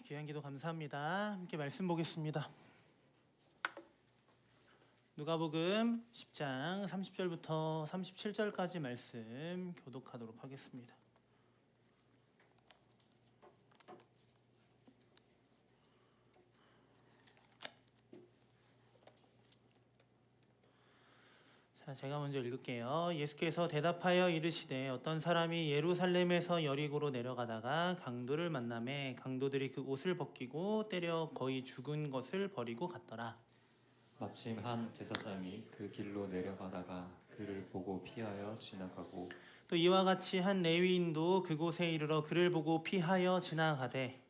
귀한 기도 감사합니다. 함께 말씀 보겠습니다. 누가복음 10장 30절부터 37절까지 말씀 교독하도록 하겠습니다. 자, 제가 먼저 읽을게요. 예수께서 대답하여 이르시되 어떤 사람이 예루살렘에서 여리고로 내려가다가 강도를 만나매 강도들이 그 옷을 벗기고 때려 거의 죽은 것을 버리고 갔더라. 마침 한 제사장이 그 길로 내려가다가 그를 보고 피하여 지나가고 또 이와 같이 한 레위인도 그곳에 이르러 그를 보고 피하여 지나가되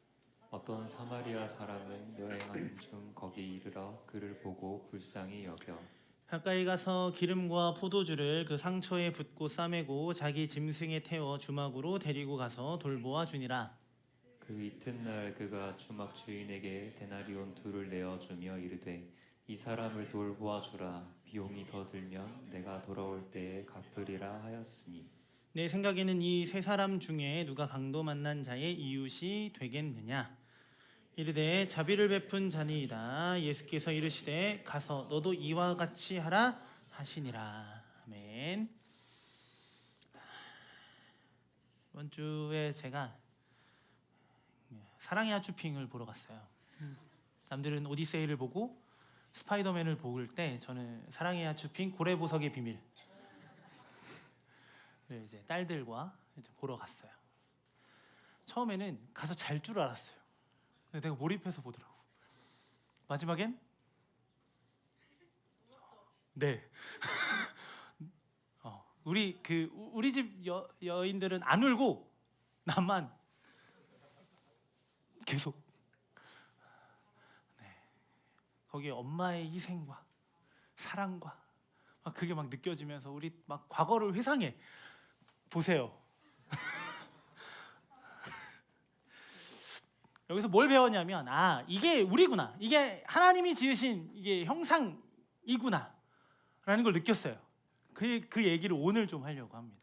어떤 사마리아 사람은 여행하는 중 거기 이르러 그를 보고 불쌍히 여겨 가까이 가서 기름과 포도주를 그 상처에 붓고 싸매고 자기 짐승에 태워 주막으로 데리고 가서 돌보아 주니라. 그 이튿날 그가 주막 주인에게 데나리온 둘을 내어주며 이르되 이 사람을 돌보아 주라. 비용이 더 들면 내가 돌아올 때에 갚으리라 하였으니 내 생각에는 이 세 사람 중에 누가 강도 만난 자의 이웃이 되겠느냐. 이르되 자비를 베푼 자니이다. 예수께서 이르시되 가서 너도 이와 같이 하라 하시니라. 아멘. 이번 주에 제가 사랑의 하츄핑을 보러 갔어요. 남들은 오디세이를 보고 스파이더맨을 볼 때 저는 사랑의 하츄핑 고래보석의 비밀 이제 딸들과 이제 보러 갔어요. 처음에는 가서 잘 줄 알았어요. 근데 내가 몰입해서 보더라고. 마지막엔 네. 우리 집 여인들은 안 울고 나만 계속. 네. 거기에 엄마의 희생과 사랑과 막 그게 막 느껴지면서 우리 막 과거를 회상해 보세요. 여기서 뭘 배웠냐면 이게 우리구나. 이게 하나님이 지으신 이게 형상이구나 라는 걸 느꼈어요. 그 얘기를 오늘 좀 하려고 합니다.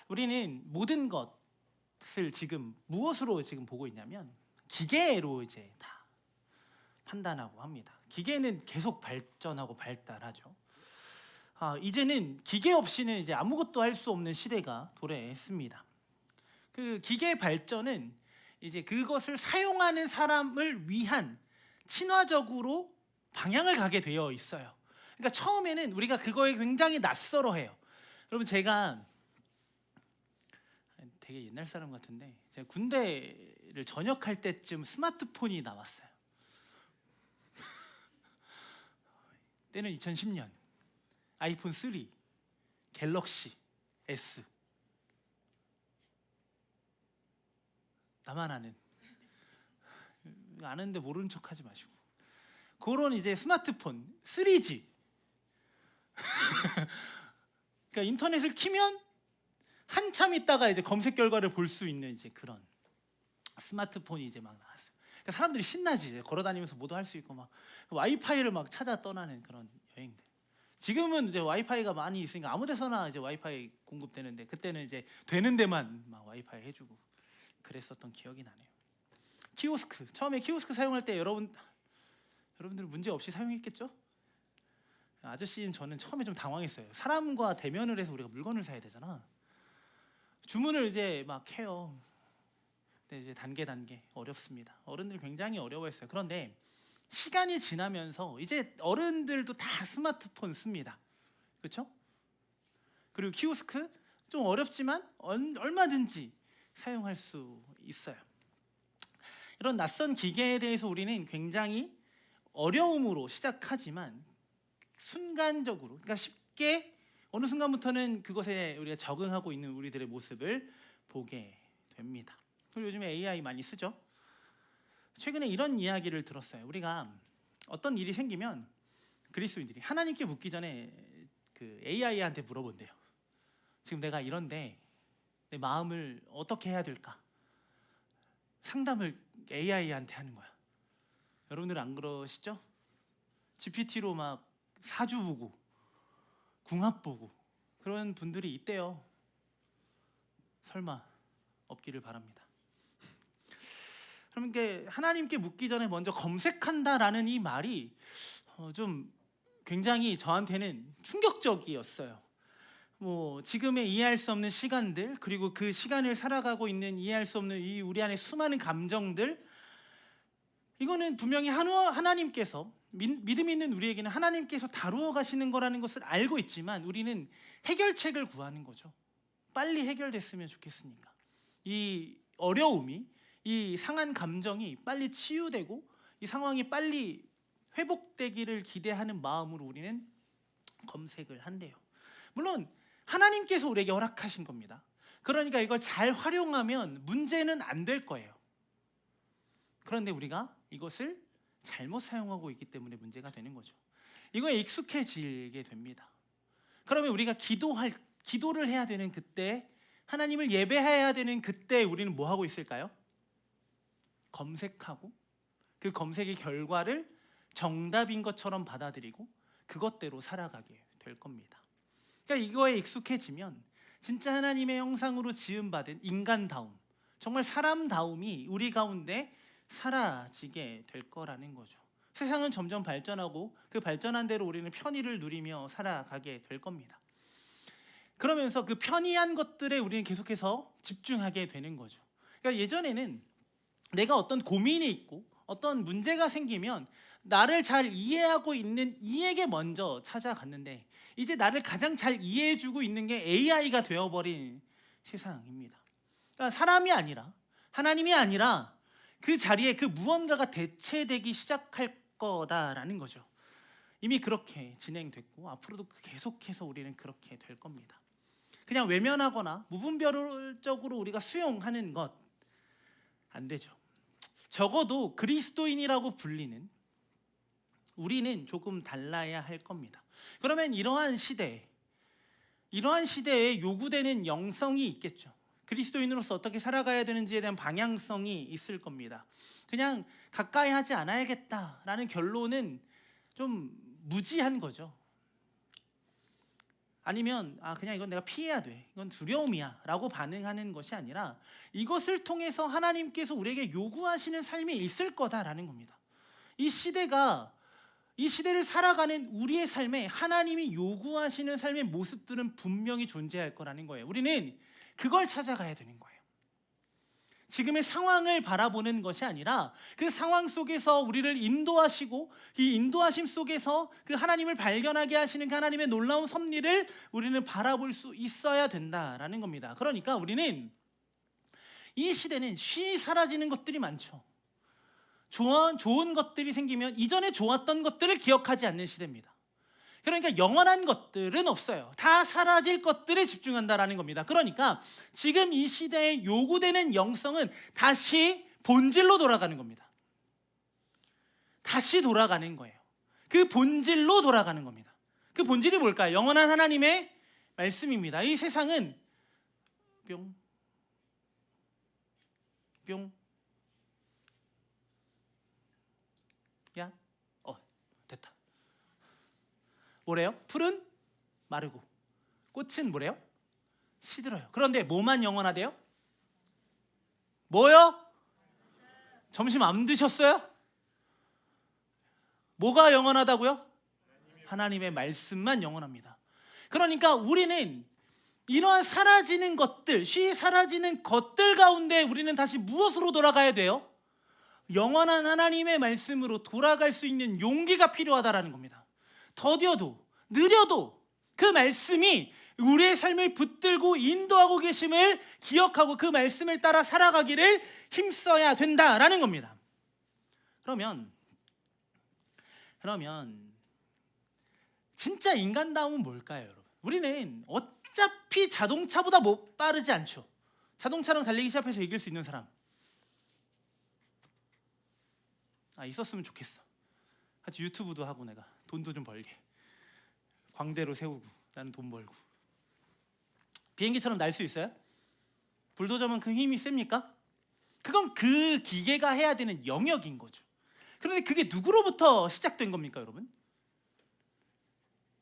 우리는 모든 것을 지금 무엇으로 지금 보고 있냐면 기계로 이제 다 판단하고 합니다. 기계는 계속 발전하고 발달하죠. 이제는 기계 없이는 이제 아무것도 할 수 없는 시대가 도래했습니다. 그 기계 발전은 이제 그것을 사용하는 사람을 위한 친화적으로 방향을 가게 되어 있어요. 그러니까 처음에는 우리가 그거에 굉장히 낯설어해요. 여러분 제가 되게 옛날 사람 같은데 제가 군대를 전역할 때쯤 스마트폰이 나왔어요. 때는 2010년 아이폰 3, 갤럭시 S. 나만 아는데 모르는 척하지 마시고 그런 이제 스마트폰 3G. 그러니까 인터넷을 키면 한참 있다가 이제 검색 결과를 볼 수 있는 이제 그런 스마트폰이 이제 막 나왔어요. 그러니까 사람들이 신나지. 이제 걸어다니면서 뭐도 할 수 있고 막 와이파이를 막 찾아 떠나는 그런 여행들. 지금은 이제 와이파이가 많이 있으니까 아무데서나 이제 와이파이 공급되는데 그때는 이제 되는 데만 막 와이파이 해주고 그랬었던 기억이 나네요. 키오스크. 처음에 키오스크 사용할 때 여러분들 문제 없이 사용했겠죠? 아저씨인 저는 처음에 좀 당황했어요. 사람과 대면을 해서 우리가 물건을 사야 되잖아. 주문을 이제 막 해요. 근데 이제 단계 어렵습니다. 어른들 굉장히 어려워했어요. 그런데 시간이 지나면서 이제 어른들도 다 스마트폰 씁니다. 그렇죠? 그리고 키오스크 좀 어렵지만 얼마든지 사용할 수 있어요. 이런 낯선 기계에 대해서 우리는 굉장히 어려움으로 시작하지만 순간적으로, 그러니까 쉽게 어느 순간부터는 그것에 우리가 적응하고 있는 우리들의 모습을 보게 됩니다. 그리고 요즘에 AI 많이 쓰죠. 최근에 이런 이야기를 들었어요. 우리가 어떤 일이 생기면 그리스도인들이 하나님께 묻기 전에 그 AI한테 물어본대요. 지금 내가 이런데 내 마음을 어떻게 해야 될까? 상담을 AI한테 하는 거야. 여러분들 안 그러시죠? GPT로 막 사주 보고 궁합 보고 그런 분들이 있대요. 설마 없기를 바랍니다. 그러니까 하나님께 묻기 전에 먼저 검색한다라는 이 말이 좀 굉장히 저한테는 충격적이었어요. 뭐 지금의 이해할 수 없는 시간들, 그리고 그 시간을 살아가고 있는 이해할 수 없는 이 우리 안에 수많은 감정들, 이거는 분명히 하나님께서 믿음 있는 우리에게는 하나님께서 다루어 가시는 거라는 것을 알고 있지만 우리는 해결책을 구하는 거죠. 빨리 해결됐으면 좋겠으니까. 이 어려움이, 이 상한 감정이 빨리 치유되고 이 상황이 빨리 회복되기를 기대하는 마음으로 우리는 검색을 한대요. 물론 하나님께서 우리에게 허락하신 겁니다. 그러니까 이걸 잘 활용하면 문제는 안 될 거예요. 그런데 우리가 이것을 잘못 사용하고 있기 때문에 문제가 되는 거죠. 이거에 익숙해지게 됩니다. 그러면 우리가 기도를 해야 되는 그때, 하나님을 예배해야 되는 그때 우리는 뭐 하고 있을까요? 검색하고 그 검색의 결과를 정답인 것처럼 받아들이고 그것대로 살아가게 될 겁니다. 그러니까 이거에 익숙해지면 진짜 하나님의 형상으로 지음받은 인간다움, 정말 사람다움이 우리 가운데 사라지게 될 거라는 거죠. 세상은 점점 발전하고 그 발전한 대로 우리는 편의를 누리며 살아가게 될 겁니다. 그러면서 그 편의한 것들에 우리는 계속해서 집중하게 되는 거죠. 그러니까 예전에는 내가 어떤 고민이 있고 어떤 문제가 생기면 나를 잘 이해하고 있는 이에게 먼저 찾아갔는데 이제 나를 가장 잘 이해해주고 있는 게 AI가 되어버린 세상입니다. 그러니까 사람이 아니라, 하나님이 아니라 그 자리에 그 무언가가 대체되기 시작할 거다라는 거죠. 이미 그렇게 진행됐고 앞으로도 계속해서 우리는 그렇게 될 겁니다. 그냥 외면하거나 무분별적으로 우리가 수용하는 것 안 되죠. 적어도 그리스도인이라고 불리는 우리는 조금 달라야 할 겁니다. 그러면 이러한 시대에 요구되는 영성이 있겠죠. 그리스도인으로서 어떻게 살아가야 되는지에 대한 방향성이 있을 겁니다. 그냥 가까이 하지 않아야겠다라는 결론은 좀 무지한 거죠. 아니면 그냥 이건 내가 피해야 돼, 이건 두려움이야 라고 반응하는 것이 아니라 이것을 통해서 하나님께서 우리에게 요구하시는 삶이 있을 거다라는 겁니다. 이 시대를 살아가는 우리의 삶에 하나님이 요구하시는 삶의 모습들은 분명히 존재할 거라는 거예요. 우리는 그걸 찾아가야 되는 거예요. 지금의 상황을 바라보는 것이 아니라 그 상황 속에서 우리를 인도하시고 이 인도하심 속에서 그 하나님을 발견하게 하시는 그 하나님의 놀라운 섭리를 우리는 바라볼 수 있어야 된다라는 겁니다. 그러니까 우리는 이 시대는 쉬이 사라지는 것들이 많죠. 좋은 것들이 생기면 이전에 좋았던 것들을 기억하지 않는 시대입니다. 그러니까 영원한 것들은 없어요. 다 사라질 것들에 집중한다라는 겁니다. 그러니까 지금 이 시대에 요구되는 영성은 다시 본질로 돌아가는 겁니다. 다시 돌아가는 거예요. 그 본질로 돌아가는 겁니다. 그 본질이 뭘까요? 영원한 하나님의 말씀입니다. 이 세상은 뿅 야, 됐다. 뭐래요? 풀은 마르고 꽃은 뭐래요? 시들어요. 그런데 뭐만 영원하대요? 뭐요? 점심 안 드셨어요? 뭐가 영원하다고요? 하나님의 말씀만 영원합니다. 그러니까 우리는 이러한 사라지는 것들, 쉬이 사라지는 것들 가운데 우리는 다시 무엇으로 돌아가야 돼요? 영원한 하나님의 말씀으로 돌아갈 수 있는 용기가 필요하다라는 겁니다. 더뎌도 느려도 그 말씀이 우리의 삶을 붙들고 인도하고 계심을 기억하고 그 말씀을 따라 살아가기를 힘써야 된다라는 겁니다. 그러면 진짜 인간다움은 뭘까요, 여러분? 우리는 어차피 자동차보다 못 빠르지 않죠. 자동차랑 달리기 시합해서 이길 수 있는 사람 있었으면 좋겠어. 같이 유튜브도 하고 내가 돈도 좀 벌게, 광대로 세우고 나는 돈 벌고. 비행기처럼 날 수 있어요? 불도저만 그 힘이 셉니까? 그건 그 기계가 해야 되는 영역인 거죠. 그런데 그게 누구로부터 시작된 겁니까, 여러분?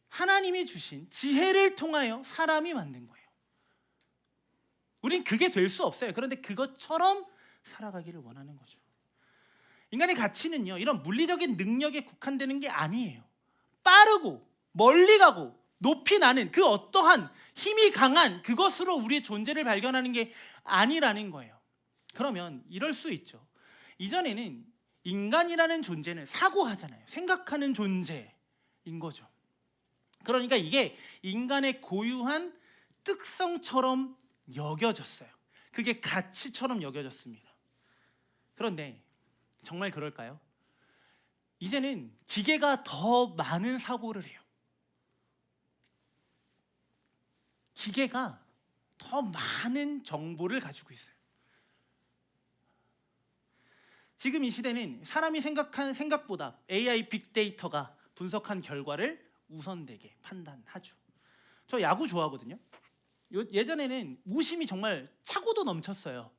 하나님이 주신 지혜를 통하여 사람이 만든 거예요. 우린 그게 될 수 없어요. 그런데 그것처럼 살아가기를 원하는 거죠. 인간의 가치는요, 이런 물리적인 능력에 국한되는 게 아니에요. 빠르고 멀리 가고 높이 나는 그 어떠한 힘이 강한 그것으로 우리의 존재를 발견하는 게 아니라는 거예요. 그러면 이럴 수 있죠. 이전에는 인간이라는 존재는 사고하잖아요. 생각하는 존재인 거죠. 그러니까 이게 인간의 고유한 특성처럼 여겨졌어요. 그게 가치처럼 여겨졌습니다. 그런데 정말 그럴까요? 이제는 기계가 더 많은 사고를 해요. 기계가 더 많은 정보를 가지고 있어요. 지금 이 시대는 사람이 생각한 생각보다 AI 빅데이터가 분석한 결과를 우선되게 판단하죠. 저 야구 좋아하거든요. 예전에는 무심이 정말 차고도 넘쳤어요.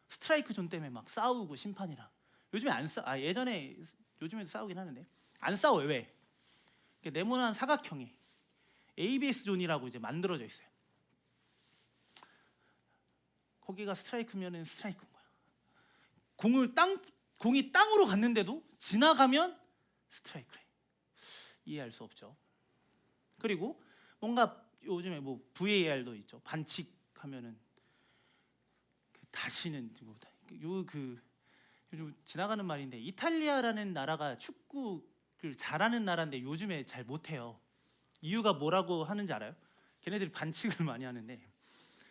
스트라이크 존 때문에 막 싸우고 심판이랑. 요즘에 안 싸. 예전에 요즘에도 싸우긴 하는데 안 싸워요. 왜? 네모난 사각형에 ABS 존이라고 이제 만들어져 있어요. 거기가 스트라이크면은 스트라이크인 거야. 공이 땅으로 갔는데도 지나가면 스트라이크래. 이해할 수 없죠. 그리고 뭔가 요즘에 뭐 VAR도 있죠. 반칙하면은 다시는 요즘 지나가는 말인데 이탈리아라는 나라가 축구를 잘하는 나라인데 요즘에 잘 못해요. 이유가 뭐라고 하는지 알아요? 걔네들이 반칙을 많이 하는데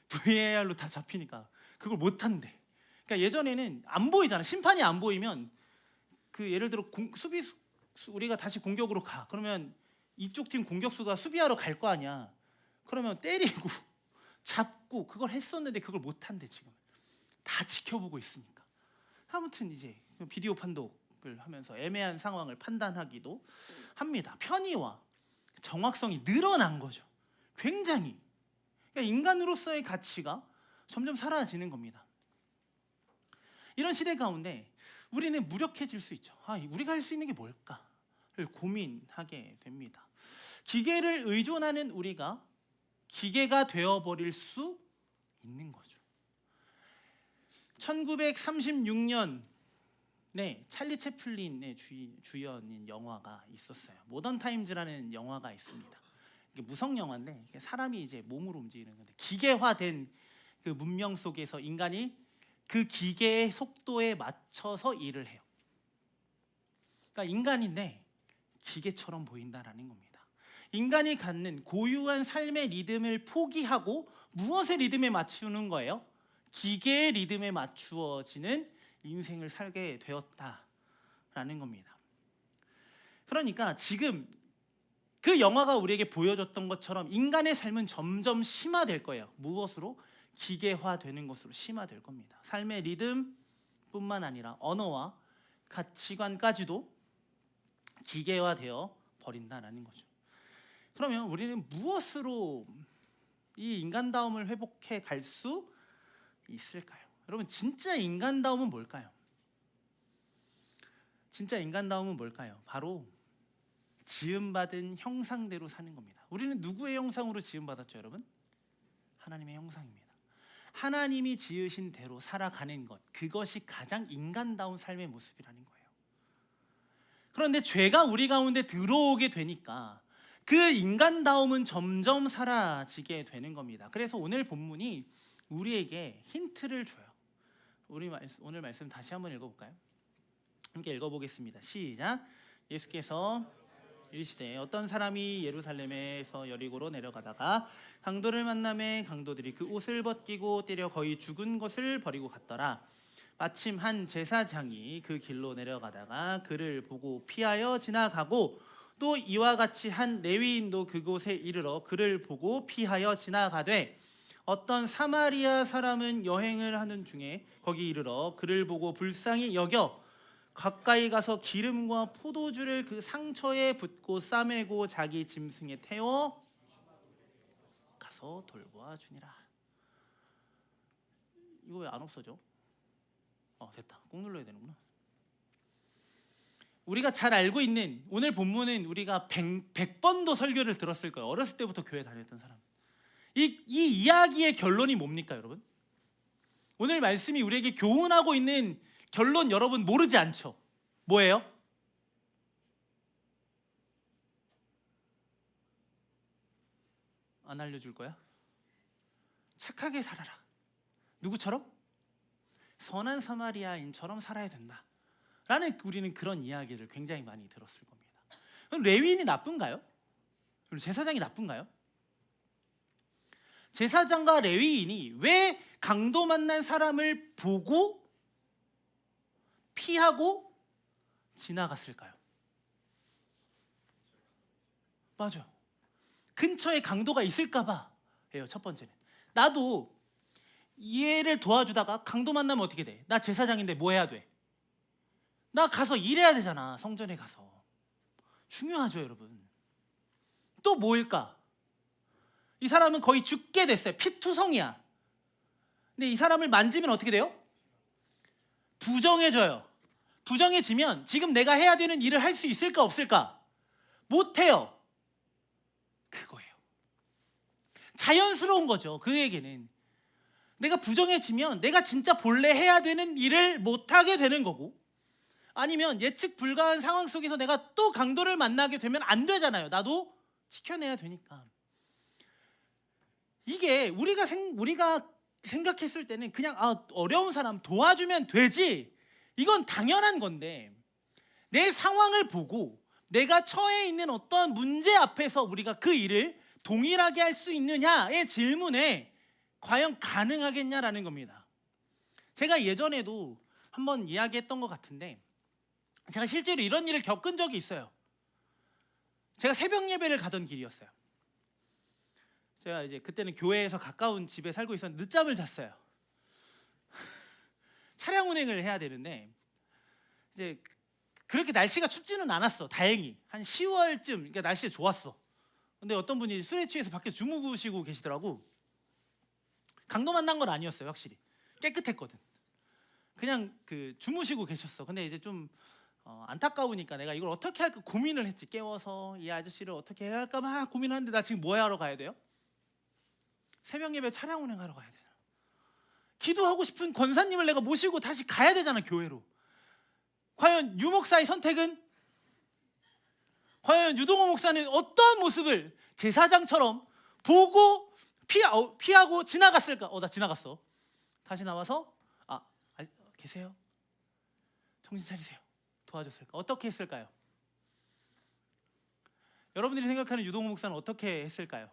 VAR로 다 잡히니까 그걸 못한대. 그러니까 예전에는 안 보이잖아. 심판이 안 보이면 그 예를 들어 수비수 우리가 다시 공격으로 가. 그러면 이쪽 팀 공격수가 수비하러 갈 거 아니야. 그러면 때리고 잡고 그걸 했었는데 그걸 못한대. 지금 다 지켜보고 있으니까. 아무튼 이제 비디오 판독을 하면서 애매한 상황을 판단하기도 합니다. 편의와 정확성이 늘어난 거죠. 굉장히. 그러니까 인간으로서의 가치가 점점 사라지는 겁니다. 이런 시대 가운데 우리는 무력해질 수 있죠. 우리가 할 수 있는 게 뭘까를 고민하게 됩니다. 기계를 의존하는 우리가 기계가 되어버릴 수 있는 거죠. 1936년에 찰리 채플린의 주연인 영화가 있었어요. 모던 타임즈라는 영화가 있습니다. 이게 무성 영화인데 사람이 이제 몸으로 움직이는 건데 기계화된 그 문명 속에서 인간이 그 기계의 속도에 맞춰서 일을 해요. 그러니까 인간인데 기계처럼 보인다라는 겁니다. 인간이 갖는 고유한 삶의 리듬을 포기하고 무엇의 리듬에 맞추는 거예요? 기계의 리듬에 맞추어지는 인생을 살게 되었다라는 겁니다. 그러니까 지금 그 영화가 우리에게 보여줬던 것처럼 인간의 삶은 점점 심화될 거예요. 무엇으로? 기계화되는 것으로 심화될 겁니다. 삶의 리듬뿐만 아니라 언어와 가치관까지도 기계화되어 버린다는 거죠. 그러면 우리는 무엇으로 이 인간다움을 회복해 갈 수 있을까요? 여러분, 진짜 인간다움은 뭘까요? 진짜 인간다움은 뭘까요? 바로 지음받은 형상대로 사는 겁니다. 우리는 누구의 형상으로 지음받았죠, 여러분? 하나님의 형상입니다. 하나님이 지으신 대로 살아가는 것, 그것이 가장 인간다운 삶의 모습이라는 거예요. 그런데 죄가 우리 가운데 들어오게 되니까 그 인간다움은 점점 사라지게 되는 겁니다. 그래서 오늘 본문이 우리에게 힌트를 줘요. 오늘 말씀 다시 한번 읽어볼까요? 함께 읽어보겠습니다. 시작. 예수께서 이르시되 어떤 사람이 예루살렘에서 여리고로 내려가다가 강도를 만나매 강도들이 그 옷을 벗기고 때려 거의 죽은 것을 버리고 갔더라. 마침 한 제사장이 그 길로 내려가다가 그를 보고 피하여 지나가고 또 이와 같이 한 레위인도 그곳에 이르러 그를 보고 피하여 지나가되 어떤 사마리아 사람은 여행을 하는 중에 거기 이르러 그를 보고 불쌍히 여겨 가까이 가서 기름과 포도주를 그 상처에 붓고 싸매고 자기 짐승에 태워 가서 돌보아 주니라. 이거 왜 안 없어져? 됐다. 꾹 눌러야 되는구나. 우리가 잘 알고 있는 오늘 본문은 우리가 100번도 설교를 들었을 거예요. 어렸을 때부터 교회 다녔던 사람. 이 이야기의 결론이 뭡니까, 여러분? 오늘 말씀이 우리에게 교훈하고 있는 결론 여러분 모르지 않죠? 뭐예요? 안 알려줄 거야? 착하게 살아라. 누구처럼? 선한 사마리아인처럼 살아야 된다 라는 우리는 그런 이야기를 굉장히 많이 들었을 겁니다. 그럼 레위인이 나쁜가요? 그럼 제사장이 나쁜가요? 제사장과 레위인이 왜 강도 만난 사람을 보고 피하고 지나갔을까요? 맞아요. 근처에 강도가 있을까 봐예요. 첫 번째는. 나도 얘를 도와주다가 강도 만나면 어떻게 돼? 나 제사장인데 뭐 해야 돼? 나 가서 일해야 되잖아. 성전에 가서. 중요하죠, 여러분. 또 뭐일까? 이 사람은 거의 죽게 됐어요. 피투성이야. 근데 이 사람을 만지면 어떻게 돼요? 부정해져요. 부정해지면 지금 내가 해야 되는 일을 할 수 있을까 없을까? 못해요. 그거예요. 자연스러운 거죠. 그에게는. 내가 부정해지면 내가 진짜 본래 해야 되는 일을 못하게 되는 거고, 아니면 예측 불가한 상황 속에서 내가 또 강도를 만나게 되면 안 되잖아요. 나도 지켜내야 되니까. 이게 우리가 생각했을 때는 그냥 어려운 사람 도와주면 되지, 이건 당연한 건데, 내 상황을 보고 내가 처해 있는 어떤 문제 앞에서 우리가 그 일을 동일하게 할 수 있느냐의 질문에 과연 가능하겠냐라는 겁니다. 제가 예전에도 한번 이야기했던 것 같은데, 제가 실제로 이런 일을 겪은 적이 있어요. 제가 새벽 예배를 가던 길이었어요. 제가 이제 그때는 교회에서 가까운 집에 살고 있었는데 늦잠을 잤어요. 차량 운행을 해야 되는데 이제 그렇게 날씨가 춥지는 않았어. 다행히 한 10월쯤, 그러니까 날씨가 좋았어. 근데 어떤 분이 술에 취해서 밖에서 주무시고 계시더라고. 강도 만난 건 아니었어요. 확실히 깨끗했거든. 그냥 그 주무시고 계셨어. 근데 이제 좀 안타까우니까 내가 이걸 어떻게 할까 고민을 했지. 깨워서 이 아저씨를 어떻게 해야 할까 막 고민하는데, 나 지금 뭐 하러 가야 돼요? 새벽 예배 차량 운행하러 가야 돼요. 기도하고 싶은 권사님을 내가 모시고 다시 가야 되잖아, 교회로. 과연 유 목사의 선택은? 과연 유동호 목사는 어떤 모습을 제사장처럼 보고 피하고 지나갔을까? 나 지나갔어. 다시 나와서 계세요? 정신 차리세요. 도와줬을까? 어떻게 했을까요? 여러분들이 생각하는 유동호 목사는 어떻게 했을까요?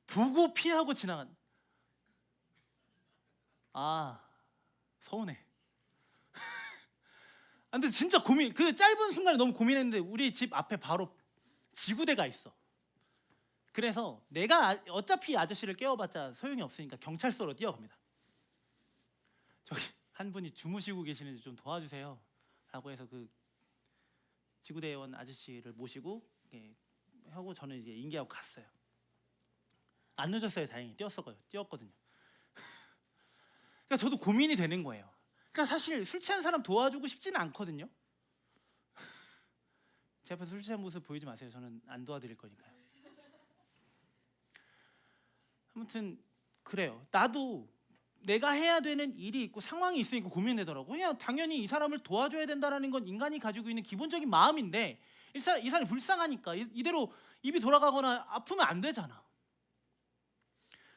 보고 피하고 지나간. 서운해. 근데 진짜 그 짧은 순간에 너무 고민했는데, 우리 집 앞에 바로 지구대가 있어. 그래서 내가 어차피 아저씨를 깨워봤자 소용이 없으니까 경찰서로 뛰어갑니다. 저기 한 분이 주무시고 계시는데 좀 도와주세요 라고 해서 그 지구대원 아저씨를 모시고 하고 저는 이제 인계하고 갔어요. 안 늦었어요. 다행히 뛰었거든요. 그러니까 저도 고민이 되는 거예요. 그러니까 사실 술 취한 사람 도와주고 싶지는 않거든요. 제 앞에서 술 취한 모습 보이지 마세요. 저는 안 도와드릴 거니까요. 아무튼 그래요. 나도 내가 해야 되는 일이 있고 상황이 있으니까 고민되더라고. 그냥 당연히 이 사람을 도와줘야 된다는 건 인간이 가지고 있는 기본적인 마음인데, 이 사람이 불쌍하니까 이대로 입이 돌아가거나 아프면 안 되잖아.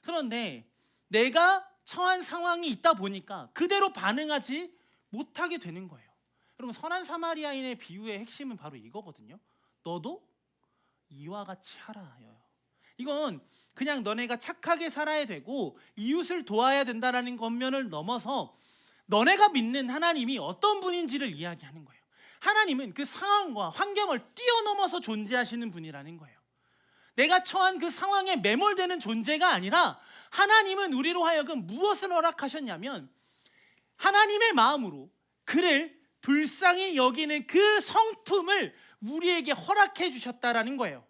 그런데 내가 처한 상황이 있다 보니까 그대로 반응하지 못하게 되는 거예요. 여러분, 선한 사마리아인의 비유의 핵심은 바로 이거거든요. 너도 이와 같이 하라요. 이건 그냥 너네가 착하게 살아야 되고 이웃을 도와야 된다는 것면을 넘어서 너네가 믿는 하나님이 어떤 분인지를 이야기하는 거예요. 하나님은 그 상황과 환경을 뛰어넘어서 존재하시는 분이라는 거예요. 내가 처한 그 상황에 매몰되는 존재가 아니라, 하나님은 우리로 하여금 무엇을 허락하셨냐면 하나님의 마음으로 그를 불쌍히 여기는 그 성품을 우리에게 허락해 주셨다라는 거예요.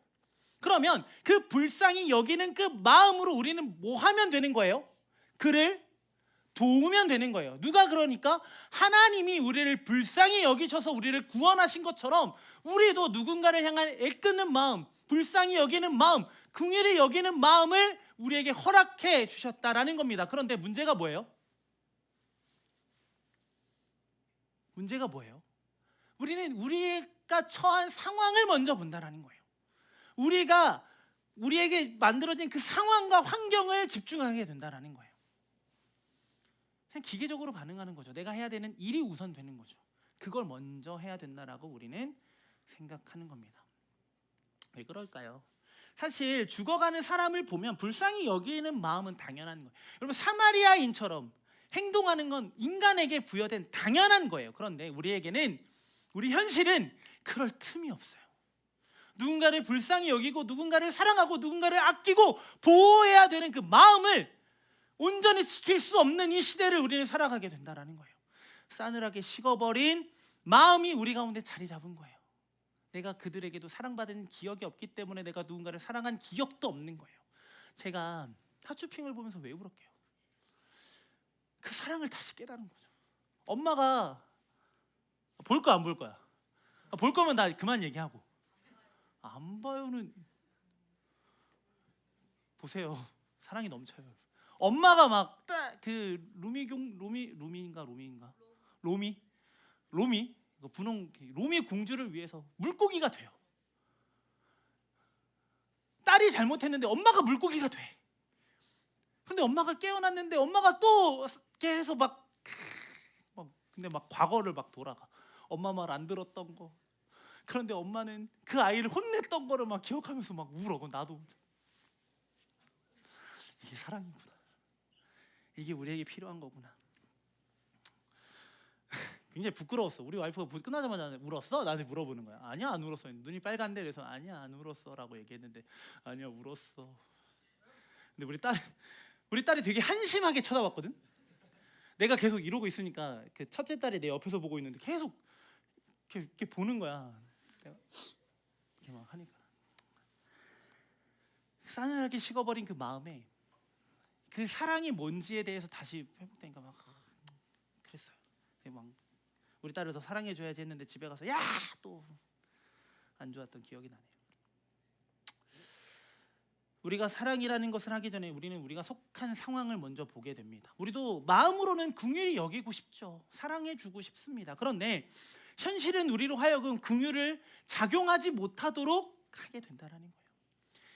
그러면 그 불쌍히 여기는 그 마음으로 우리는 뭐 하면 되는 거예요? 그를 도우면 되는 거예요. 누가 그러니까? 하나님이 우리를 불쌍히 여기셔서 우리를 구원하신 것처럼 우리도 누군가를 향한 애끄는 마음, 불쌍히 여기는 마음, 긍휼히 여기는 마음을 우리에게 허락해 주셨다라는 겁니다. 그런데 문제가 뭐예요? 문제가 뭐예요? 우리는 우리가 처한 상황을 먼저 본다라는 거예요. 우리에게 만들어진 그 상황과 환경을 집중하게 된다라는 거예요. 그냥 기계적으로 반응하는 거죠. 내가 해야 되는 일이 우선 되는 거죠. 그걸 먼저 해야 된다라고 우리는 생각하는 겁니다. 왜 그럴까요? 사실 죽어가는 사람을 보면 불쌍히 여기는 마음은 당연한 거예요. 여러분, 사마리아인처럼 행동하는 건 인간에게 부여된 당연한 거예요. 그런데 우리 현실은 그럴 틈이 없어요. 누군가를 불쌍히 여기고 누군가를 사랑하고 누군가를 아끼고 보호해야 되는 그 마음을 온전히 지킬 수 없는 이 시대를 우리는 살아가게 된다라는 거예요. 싸늘하게 식어버린 마음이 우리 가운데 자리 잡은 거예요. 내가 그들에게도 사랑받은 기억이 없기 때문에 내가 누군가를 사랑한 기억도 없는 거예요. 제가 하츄핑을 보면서 왜 울었게요? 그 사랑을 다시 깨달은 거죠. 엄마가 볼 거야 안 볼 거야? 볼 거면 나 그만 얘기하고, 안 봐요는 보세요. 사랑이 넘쳐요. 엄마가 막 그 로미 분홍 로미 공주를 위해서 물고기가 돼요. 딸이 잘못했는데 엄마가 물고기가 돼. 근데 엄마가 깨어났는데 엄마가 또 계속 근데 막 과거를 막 돌아가. 엄마 말 안 들었던 거. 그런데 엄마는 그 아이를 혼냈던 거를 막 기억하면서 막 울어. 나도 이게 사랑이구나. 이게 우리에게 필요한 거구나. 굉장히 부끄러웠어. 우리 와이프가 끝나자마자 울었어? 나한테 물어보는 거야. 아니야, 안 울었어. 눈이 빨간데. 그래서 아니야, 안 울었어라고 얘기했는데 아니야, 울었어. 근데 우리 딸이 되게 한심하게 쳐다봤거든. 내가 계속 이러고 있으니까 그 첫째 딸이 내 옆에서 보고 있는데 계속 이렇게 보는 거야. 내가 이렇게 막 하니까 싸늘하게 식어버린 그 마음에 그 사랑이 뭔지에 대해서 다시 회복되니까 막 그랬어요. 막 우리 딸을 더 사랑해줘야지 했는데 집에 가서 야! 또 안 좋았던 기억이 나네요. 우리가 사랑이라는 것을 하기 전에 우리는 우리가 속한 상황을 먼저 보게 됩니다. 우리도 마음으로는 긍휼히 여기고 싶죠. 사랑해주고 싶습니다. 그런데 현실은 우리로 하여금 긍휼을 작용하지 못하도록 하게 된다는 거예요.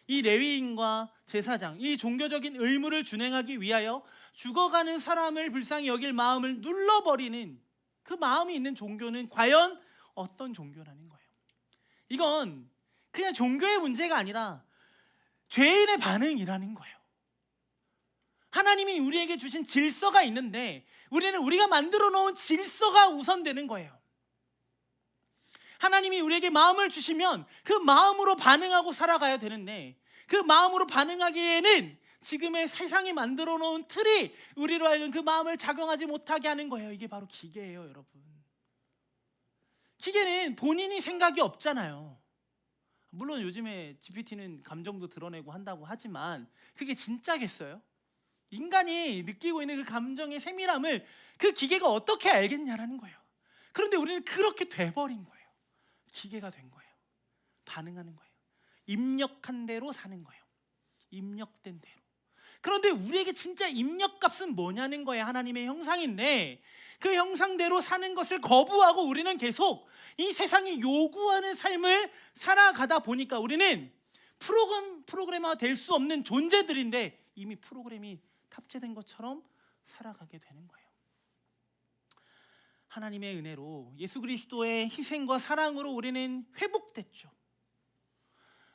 이 레위인과 제사장, 이 종교적인 의무를 준행하기 위하여 죽어가는 사람을 불쌍히 여길 마음을 눌러버리는 그 마음이 있는 종교는 과연 어떤 종교라는 거예요. 이건 그냥 종교의 문제가 아니라 죄인의 반응이라는 거예요. 하나님이 우리에게 주신 질서가 있는데 우리는 우리가 만들어 놓은 질서가 우선되는 거예요. 하나님이 우리에게 마음을 주시면 그 마음으로 반응하고 살아가야 되는데 그 마음으로 반응하기에는 지금의 세상이 만들어 놓은 틀이 우리로 하여금 그 마음을 작용하지 못하게 하는 거예요. 이게 바로 기계예요, 여러분. 기계는 본인이 생각이 없잖아요. 물론 요즘에 GPT는 감정도 드러내고 한다고 하지만 그게 진짜겠어요? 인간이 느끼고 있는 그 감정의 세밀함을 그 기계가 어떻게 알겠냐라는 거예요. 그런데 우리는 그렇게 돼버린 거예요. 기계가 된 거예요. 반응하는 거예요. 입력한 대로 사는 거예요. 입력된 대로. 그런데 우리에게 진짜 입력값은 뭐냐는 거예요. 하나님의 형상인데 그 형상대로 사는 것을 거부하고 우리는 계속 이 세상이 요구하는 삶을 살아가다 보니까 우리는 프로그래머가 될 수 없는 존재들인데 이미 프로그램이 탑재된 것처럼 살아가게 되는 거예요. 하나님의 은혜로 예수 그리스도의 희생과 사랑으로 우리는 회복됐죠.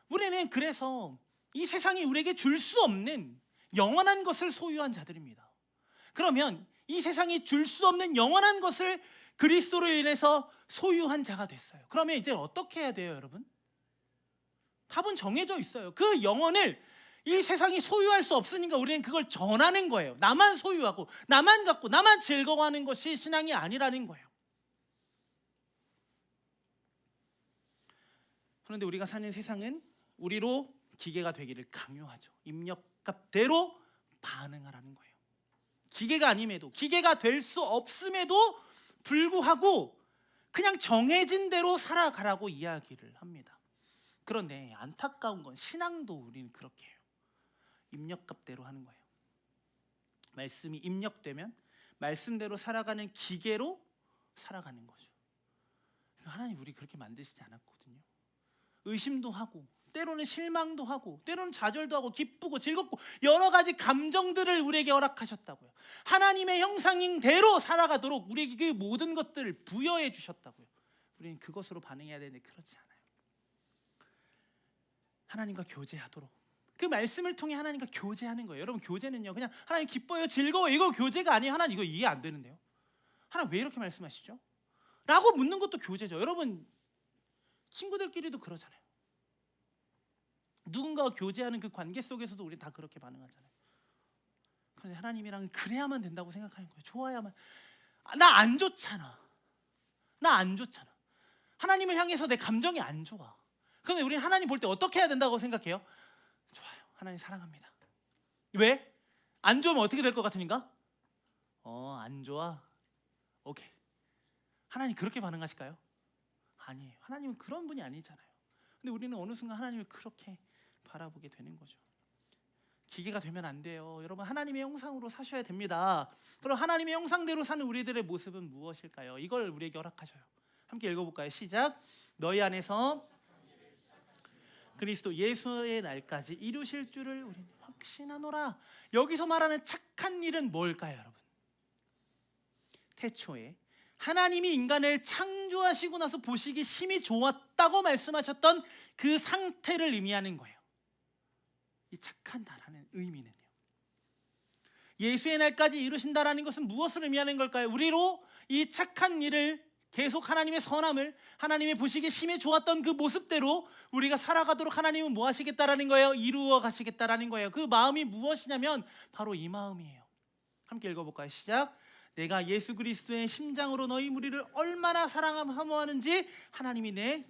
우리는 그래서 이 세상이 우리에게 줄 수 없는 영원한 것을 소유한 자들입니다. 그러면 이 세상이 줄 수 없는 영원한 것을 그리스도로 인해서 소유한 자가 됐어요. 그러면 이제 어떻게 해야 돼요, 여러분? 답은 정해져 있어요. 그 영혼을 이 세상이 소유할 수 없으니까 우리는 그걸 전하는 거예요. 나만 소유하고 나만 갖고 나만 즐거워하는 것이 신앙이 아니라는 거예요. 그런데 우리가 사는 세상은 우리로 기계가 되기를 강요하죠. 입력값대로 반응하라는 거예요. 기계가 아님에도, 기계가 될 수 없음에도 불구하고 그냥 정해진 대로 살아가라고 이야기를 합니다. 그런데 안타까운 건 신앙도 우리는 그렇게 해요. 입력값대로 하는 거예요. 말씀이 입력되면 말씀대로 살아가는 기계로 살아가는 거죠. 하나님 우리 그렇게 만드시지 않았거든요. 의심도 하고 때로는 실망도 하고 때로는 좌절도 하고 기쁘고 즐겁고 여러 가지 감정들을 우리에게 허락하셨다고요. 하나님의 형상대로 살아가도록 우리에게 그 모든 것들을 부여해 주셨다고요. 우리는 그것으로 반응해야 되는데 그렇지 않아요. 하나님과 교제하도록, 그 말씀을 통해 하나님과 교제하는 거예요. 여러분, 교제는요 그냥 하나님 기뻐요 즐거워 이거 교제가 아니에요. 하나님 이거 이해 안 되는데요. 하나님 왜 이렇게 말씀하시죠? 라고 묻는 것도 교제죠. 여러분, 친구들끼리도 그러잖아요. 누군가와 교제하는 그 관계 속에서도 우리 다 그렇게 반응하잖아요. 그런데 하나님이랑 그래야만 된다고 생각하는 거예요. 좋아야만. 나 안 좋잖아. 나 안 좋잖아. 하나님을 향해서 내 감정이 안 좋아. 그런데 우리는 하나님 볼 때 어떻게 해야 된다고 생각해요? 좋아요. 하나님 사랑합니다. 왜? 안 좋으면 어떻게 될 것 같으니까? 안 좋아. 오케이. 하나님 그렇게 반응하실까요? 아니에요. 하나님은 그런 분이 아니잖아요. 근데 우리는 어느 순간 하나님을 그렇게 바라보게 되는 거죠. 기계가 되면 안 돼요. 여러분, 하나님의 형상으로 사셔야 됩니다. 그럼 하나님의 형상대로 사는 우리들의 모습은 무엇일까요? 이걸 우리에게 허락하셔요. 함께 읽어볼까요? 시작. 너희 안에서 그리스도 예수의 날까지 이루실 줄을 우리는 확신하노라. 여기서 말하는 착한 일은 뭘까요, 여러분? 태초에 하나님이 인간을 창조하시고 나서 보시기 심히 좋았다고 말씀하셨던 그 상태를 의미하는 거예요. 이 착한다라는 의미는요. 예수의 날까지 이루신다라는 것은 무엇을 의미하는 걸까요? 우리로 이 착한 일을 계속 하나님의 선함을 하나님이 보시기에 심히 좋았던 그 모습대로 우리가 살아가도록 하나님은 뭐 하시겠다라는 거예요? 이루어 가시겠다라는 거예요. 그 마음이 무엇이냐면 바로 이 마음이에요. 함께 읽어볼까요? 시작. 내가 예수 그리스도의 심장으로 너희 무리를 얼마나 사랑하는지 하나님이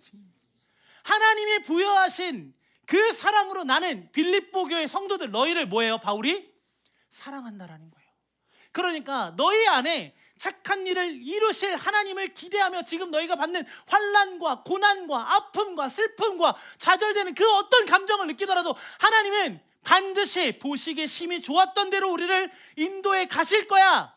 하나님이 부여하신 그 사랑으로 나는 빌립보 교회 성도들 너희를 뭐예요? 바울이 사랑한다라는 거예요. 그러니까 너희 안에 착한 일을 이루실 하나님을 기대하며 지금 너희가 받는 환난과 고난과 아픔과 슬픔과 좌절되는 그 어떤 감정을 느끼더라도 하나님은 반드시 보시기에 심히 좋았던 대로 우리를 인도해 가실 거야.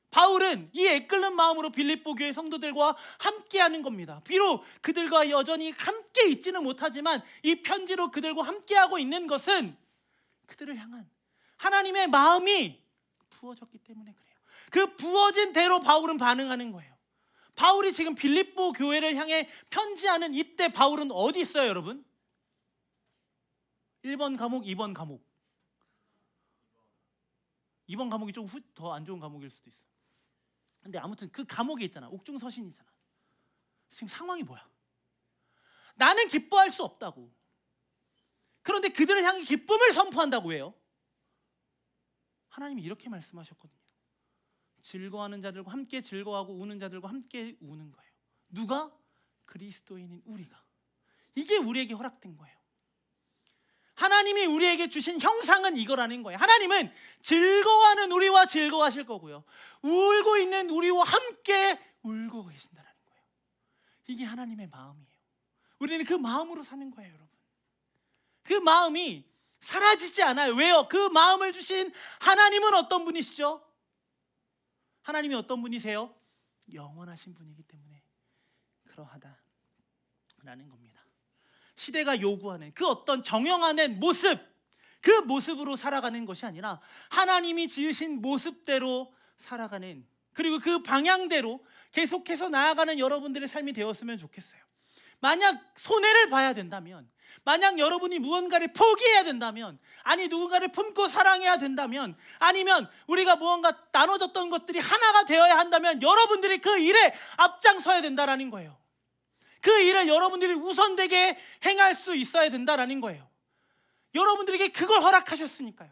바울은 이 애끓는 마음으로 빌립보 교회 성도들과 함께하는 겁니다. 비록 그들과 여전히 함께 있지는 못하지만 이 편지로 그들과 함께하고 있는 것은 그들을 향한 하나님의 마음이 부어졌기 때문에 그래요. 그 부어진 대로 바울은 반응하는 거예요. 바울이 지금 빌립보 교회를 향해 편지하는 이때 바울은 어디 있어요, 여러분? 1번 감옥, 2번 감옥. 2번 감옥이 좀 더 안 좋은 감옥일 수도 있어. 근데 아무튼 그 감옥에 있잖아. 옥중서신이잖아. 지금 상황이 뭐야? 나는 기뻐할 수 없다고. 그런데 그들을 향해 기쁨을 선포한다고 해요. 하나님이 이렇게 말씀하셨거든요. 즐거워하는 자들과 함께 즐거워하고 우는 자들과 함께 우는 거예요. 누가? 그리스도인인 우리가. 이게 우리에게 허락된 거예요. 하나님이 우리에게 주신 형상은 이거라는 거예요. 하나님은 즐거워하는 우리와 즐거워하실 거고요, 울고 있는 우리와 함께 울고 계신다는 거예요. 이게 하나님의 마음이에요. 우리는 그 마음으로 사는 거예요, 여러분. 그 마음이 사라지지 않아요. 왜요? 그 마음을 주신 하나님은 어떤 분이시죠? 하나님이 어떤 분이세요? 영원하신 분이기 때문에 그러하다라는 겁니다. 시대가 요구하는 그 어떤 정형화된 모습, 그 모습으로 살아가는 것이 아니라 하나님이 지으신 모습대로 살아가는, 그리고 그 방향대로 계속해서 나아가는 여러분들의 삶이 되었으면 좋겠어요. 만약 손해를 봐야 된다면, 만약 여러분이 무언가를 포기해야 된다면, 아니 누군가를 품고 사랑해야 된다면, 아니면 우리가 무언가 나눠졌던 것들이 하나가 되어야 한다면 여러분들이 그 일에 앞장서야 된다라는 거예요. 그 일을 여러분들이 우선되게 행할 수 있어야 된다라는 거예요. 여러분들에게 그걸 허락하셨으니까요.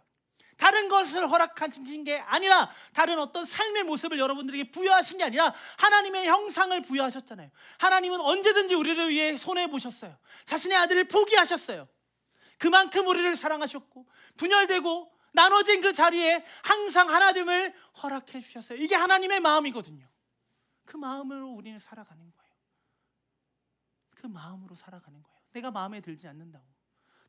다른 것을 허락하신 게 아니라, 다른 어떤 삶의 모습을 여러분들에게 부여하신 게 아니라 하나님의 형상을 부여하셨잖아요. 하나님은 언제든지 우리를 위해 손해보셨어요. 자신의 아들을 포기하셨어요. 그만큼 우리를 사랑하셨고 분열되고 나눠진 그 자리에 항상 하나됨을 허락해 주셨어요. 이게 하나님의 마음이거든요. 그 마음으로 우리는 살아가는 거예요. 그 마음으로 살아가는 거예요. 내가 마음에 들지 않는다고,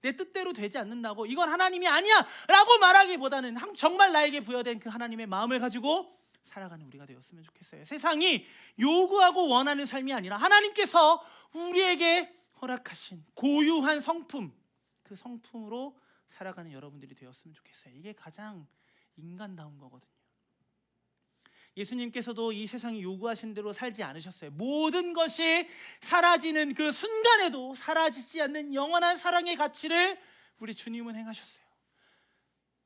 내 뜻대로 되지 않는다고, 이건 하나님이 아니야 라고 말하기보다는 정말 나에게 부여된 그 하나님의 마음을 가지고 살아가는 우리가 되었으면 좋겠어요. 세상이 요구하고 원하는 삶이 아니라 하나님께서 우리에게 허락하신 고유한 성품, 그 성품으로 살아가는 여러분들이 되었으면 좋겠어요. 이게 가장 인간다운 거거든요. 예수님께서도 이 세상이 요구하신 대로 살지 않으셨어요. 모든 것이 사라지는 그 순간에도 사라지지 않는 영원한 사랑의 가치를 우리 주님은 행하셨어요.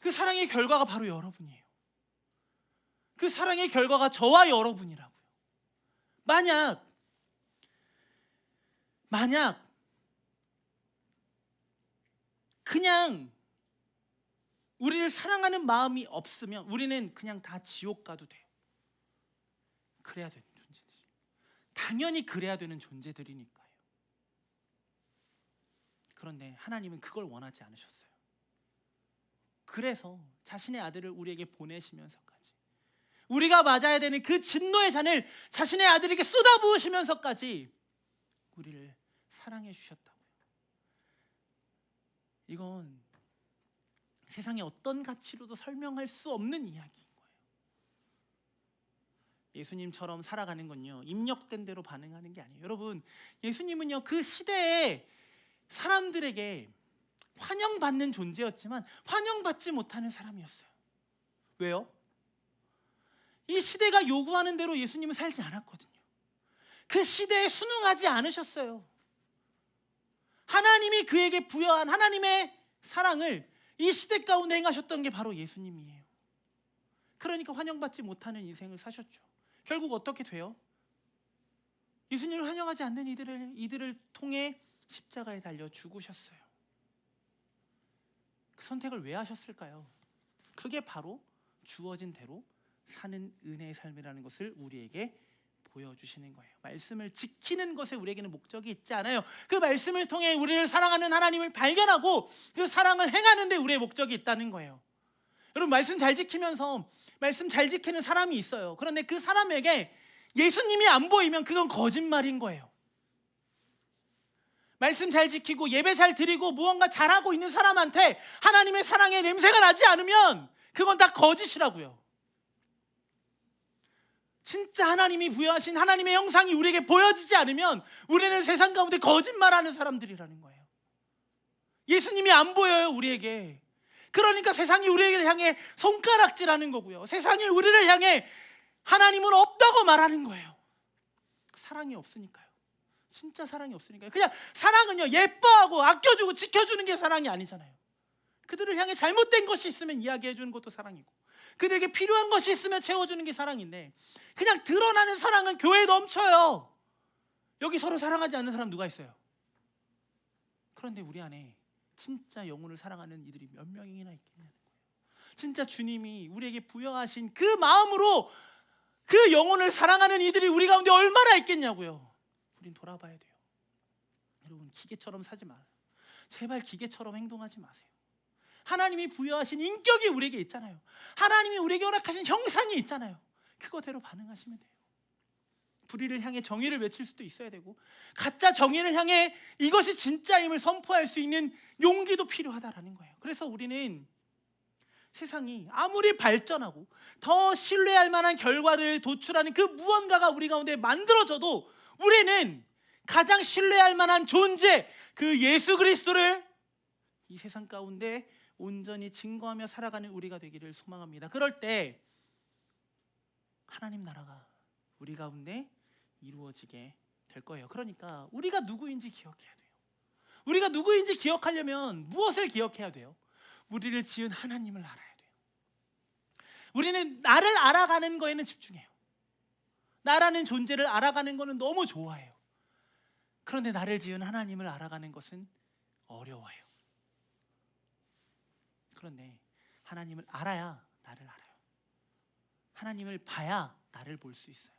그 사랑의 결과가 바로 여러분이에요. 그 사랑의 결과가 저와 여러분이라고요. 만약 그냥 우리를 사랑하는 마음이 없으면 우리는 그냥 다 지옥 가도 돼요. 그래야 되는 존재들. 당연히 그래야 되는 존재들이니까요. 그런데 하나님은 그걸 원하지 않으셨어요. 그래서 자신의 아들을 우리에게 보내시면서까지 우리가 맞아야 되는 그 진노의 잔을 자신의 아들에게 쏟아부으시면서까지 우리를 사랑해 주셨다고요. 이건 세상의 어떤 가치로도 설명할 수 없는 이야기인 거예요. 예수님처럼 살아가는 건요, 입력된 대로 반응하는 게 아니에요. 여러분, 예수님은요 그 시대의 사람들에게 환영받는 존재였지만 환영받지 못하는 사람이었어요. 왜요? 이 시대가 요구하는 대로 예수님은 살지 않았거든요. 그 시대에 순응하지 않으셨어요. 하나님이 그에게 부여한 하나님의 사랑을 이 시대 가운데 행하셨던 게 바로 예수님이에요. 그러니까 환영받지 못하는 인생을 사셨죠. 결국 어떻게 돼요? 예수님을 환영하지 않는 이들을 통해 십자가에 달려 죽으셨어요. 그 선택을 왜 하셨을까요? 그게 바로 주어진 대로 사는 은혜의 삶이라는 것을 우리에게 보여주시는 거예요. 말씀을 지키는 것에 우리에게는 목적이 있지 않아요. 그 말씀을 통해 우리를 사랑하는 하나님을 발견하고 그 사랑을 행하는 데 우리의 목적이 있다는 거예요. 여러분, 말씀 잘 지키면서 말씀 잘 지키는 사람이 있어요. 그런데 그 사람에게 예수님이 안 보이면 그건 거짓말인 거예요. 말씀 잘 지키고 예배 잘 드리고 무언가 잘하고 있는 사람한테 하나님의 사랑의 냄새가 나지 않으면 그건 다 거짓이라고요. 진짜 하나님이 부여하신 하나님의 형상이 우리에게 보여지지 않으면 우리는 세상 가운데 거짓말하는 사람들이라는 거예요. 예수님이 안 보여요, 우리에게. 그러니까 세상이 우리를 향해 손가락질하는 거고요. 세상이 우리를 향해 하나님은 없다고 말하는 거예요. 사랑이 없으니까요. 진짜 사랑이 없으니까요. 그냥 사랑은요, 예뻐하고 아껴주고 지켜주는 게 사랑이 아니잖아요. 그들을 향해 잘못된 것이 있으면 이야기해 주는 것도 사랑이고, 그들에게 필요한 것이 있으면 채워주는 게 사랑인데, 그냥 드러나는 사랑은 교회에 넘쳐요. 여기 서로 사랑하지 않는 사람 누가 있어요? 그런데 우리 안에 진짜 영혼을 사랑하는 이들이 몇 명이나 있겠냐는 거예요. 진짜 주님이 우리에게 부여하신 그 마음으로 그 영혼을 사랑하는 이들이 우리 가운데 얼마나 있겠냐고요. 우린 돌아봐야 돼요. 여러분, 기계처럼 사지 말아요. 제발 기계처럼 행동하지 마세요. 하나님이 부여하신 인격이 우리에게 있잖아요. 하나님이 우리에게 허락하신 형상이 있잖아요. 그거대로 반응하시면 돼요. 불의를 향해 정의를 외칠 수도 있어야 되고, 가짜 정의를 향해 이것이 진짜임을 선포할 수 있는 용기도 필요하다라는 거예요. 그래서 우리는 세상이 아무리 발전하고 더 신뢰할 만한 결과를 도출하는 그 무언가가 우리 가운데 만들어져도 우리는 가장 신뢰할 만한 존재, 그 예수 그리스도를 이 세상 가운데 온전히 증거하며 살아가는 우리가 되기를 소망합니다. 그럴 때 하나님 나라가 우리 가운데 이루어지게 될 거예요. 그러니까 우리가 누구인지 기억해야 돼요. 우리가 누구인지 기억하려면 무엇을 기억해야 돼요? 우리를 지은 하나님을 알아야 돼요. 우리는 나를 알아가는 거에는 집중해요. 나라는 존재를 알아가는 거는 너무 좋아해요. 그런데 나를 지은 하나님을 알아가는 것은 어려워요. 그런데 하나님을 알아야 나를 알아요. 하나님을 봐야 나를 볼 수 있어요.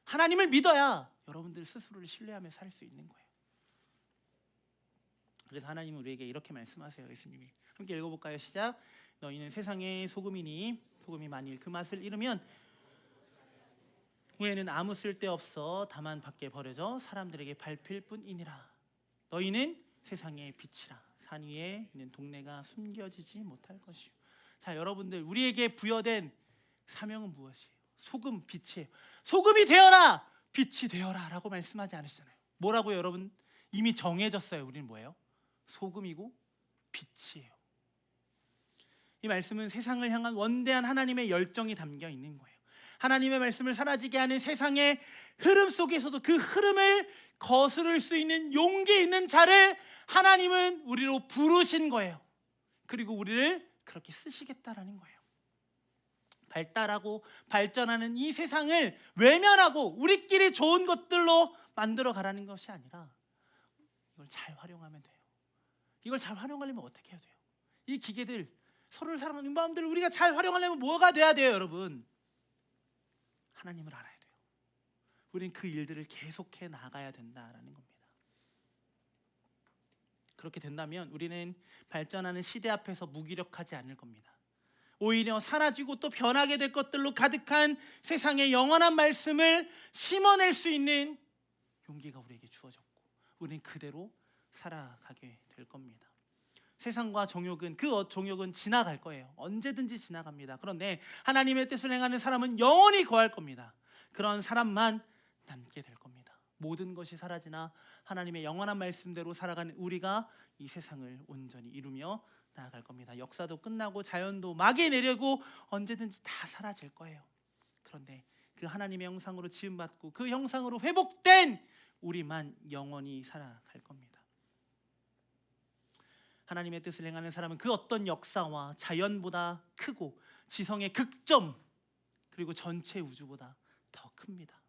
하나님을 믿어야 여러분들 스스로를 신뢰하며 살 수 있는 거예요. 그래서 하나님은 우리에게 이렇게 말씀하세요. 예수님이 함께 읽어볼까요? 시작. 너희는 세상의 소금이니 소금이 만일 그 맛을 잃으면 후에는 아무 쓸데없어 다만 밖에 버려져 사람들에게 밟힐 뿐이니라. 너희는 세상의 빛이라. 산 위에 있는 동네가 숨겨지지 못할 것이요. 자, 여러분들, 우리에게 부여된 사명은 무엇이에요? 소금 빛이에요. 소금이 되어라, 빛이 되어라라고 말씀하지 않으시잖아요. 뭐라고요, 여러분? 이미 정해졌어요. 우리는 뭐예요? 소금이고 빛이에요. 이 말씀은 세상을 향한 원대한 하나님의 열정이 담겨 있는 거예요. 하나님의 말씀을 사라지게 하는 세상의 흐름 속에서도 그 흐름을 거스를 수 있는 용기 있는 자를 하나님은 우리로 부르신 거예요. 그리고 우리를 그렇게 쓰시겠다라는 거예요. 발달하고 발전하는 이 세상을 외면하고 우리끼리 좋은 것들로 만들어 가라는 것이 아니라 이걸 잘 활용하면 돼요. 이걸 잘 활용하려면 어떻게 해야 돼요? 이 기계들, 서로를 사랑하는 마음들을 우리가 잘 활용하려면 뭐가 돼야 돼요, 여러분? 하나님을 알아야 돼요. 우리는 그 일들을 계속해 나가야 된다라는 겁니다. 그렇게 된다면 우리는 발전하는 시대 앞에서 무기력하지 않을 겁니다. 오히려 사라지고 또 변하게 될 것들로 가득한 세상의 영원한 말씀을 심어낼 수 있는 용기가 우리에게 주어졌고 우리는 그대로 살아가게 될 겁니다. 세상과 정욕은 그 정욕은 지나갈 거예요. 언제든지 지나갑니다. 그런데 하나님의 뜻을 행하는 사람은 영원히 거할 겁니다. 그런 사람만 남게 될 겁니다. 모든 것이 사라지나 하나님의 영원한 말씀대로 살아가는 우리가 이 세상을 온전히 이루며 나아갈 겁니다. 역사도 끝나고 자연도 막이 내리고 언제든지 다 사라질 거예요. 그런데 그 하나님의 형상으로 지음받고 그 형상으로 회복된 우리만 영원히 살아갈 겁니다. 하나님의 뜻을 행하는 사람은 그 어떤 역사와 자연보다 크고 지성의 극점 그리고 전체 우주보다 더 큽니다.